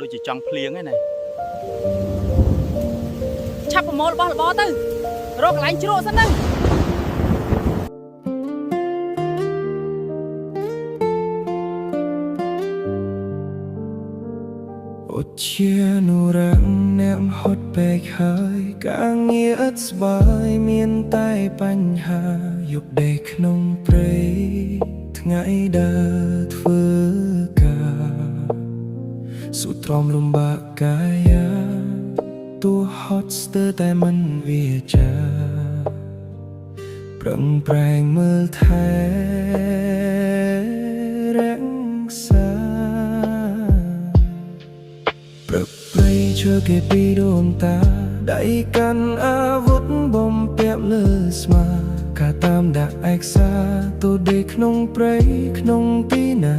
ដូចជាចង់ភ្លៀងឯណាឆាប់ប្រមូលរបស់របរទៅរកកន្លែងជ្រក់សិនទៅអូជានូរាំងអ្នកហត់ពេកហើយការងារឥតស្បើយមានតែបញ្ហាយប់ដេកក្នុងព្រៃថ្ងៃដើរធ្វើការសុទ្រាំលំបាកកាយាទោះហត់ស្ទើរតែមិនវាចាប្រឹងប្រែងមើលថែរក្សាប្រព្រៃជើគេពីដូនតាដៃកាន់អាវុធបំពាក់លើស្មាការតាមដាក់ឯកសារទៅដេកក្នុងព្រៃក្នុងទីណា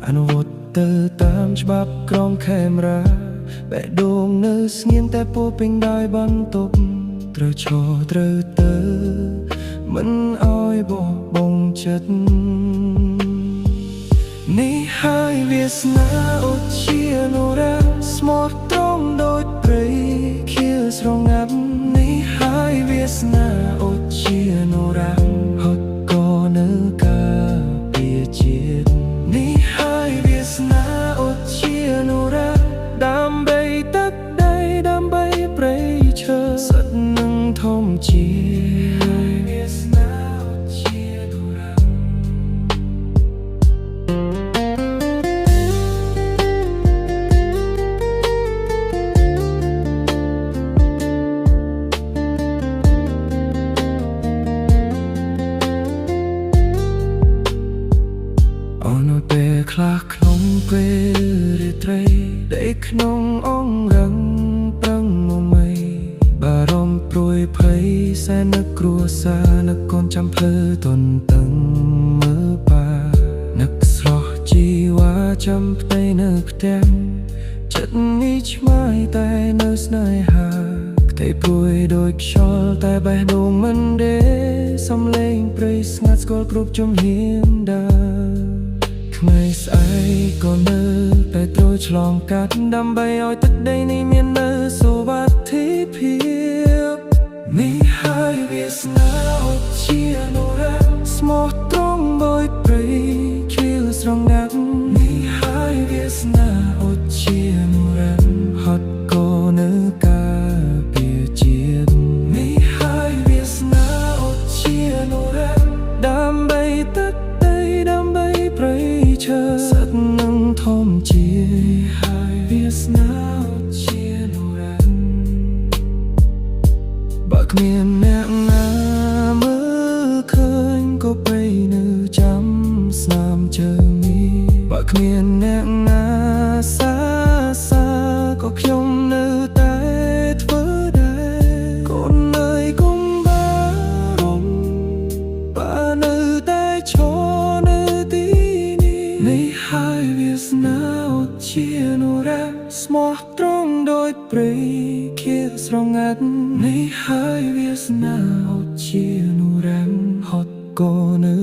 អនុវត្តទៅតាមច្បាប់ក្រមខេមរាបេះដូងនៅស្ងៀមតែពោពេញដោយបន្ទប់ត្រូវឈរត្រូវទៅមិនអោយបោះបង់ចិត្តនេះហើយវាសនាអូជានូរ៉ាស្មោះត្រង់ដូចព្រៃខៀវស្រងាត់នេះហើយវាសនាអូជានូរ៉ាហត់ក៏នៅការពារជាតិនេះហើយវាសនាអូជានូរ៉ាដើម្បីទឹកដីដើម្បីព្រៃឈើសិតនឹងធម្មជាតិវាសនាអូជានូរ៉ាអូនពេលខ្លះក្នុងពេលរាត្រីដេកក្នុងអង្រឹងប្រឹងមកមីបារម្ភព្រួយភ័យសែននឹកគ្រួសារនឹកកូនចាំភ្លឺទន្ទឹងមើលបានឹកស្រស់ជីវ៉ាចាំផ្ទៃនៅផ្ទះចិត្តនេះឆ្មាយតែនៅស្នេហាផ្ទៃព្រួយដូចខ្យល់តែបេះដូងមិនដេសំឡេងព្រៃស្ងាត់ស្គាល់គ្រប់ជំហានដើរក្មេងស្អែកក៏នៅតែត្រួយឆ្លងកាត់ដើម្បីឲ្យទឹកដីនេះមាននៅសុវត្ថិភាពនេះហើយវាសនាអូជានូរ៉ាស្មោះត្រង់ដូចព្រៃខៀវស្រងាត់នេះហើយវាសនាអូជានូរ៉ាហត់ក៏នៅការពារជាតិនេះហើយវាសនាអូជានូរ៉ាដើម្បីទឹកដីដើម្បីព្រៃឈើសិតនឹងធម្មជាតិហើយវាសនាជានូរ៉ាបើគ្មានអ្នកណាមើលឃើញក៏បីនៅចាំស្នាមជើងនេះបើគ្មានអ្នកណាសាក៏ខ្ញុំនៅតែធ្វើដែរកូននៅកុំបារម្ភបើនៅតែឈរនៅទីនេះហើយវាសនាអូជានូរ៉ាស្មោះត្រង់ដូចព្រៃខៀវស្រងាត់នេះហើយវាសនាអូជានូរ៉ាហត់ក៏នៅ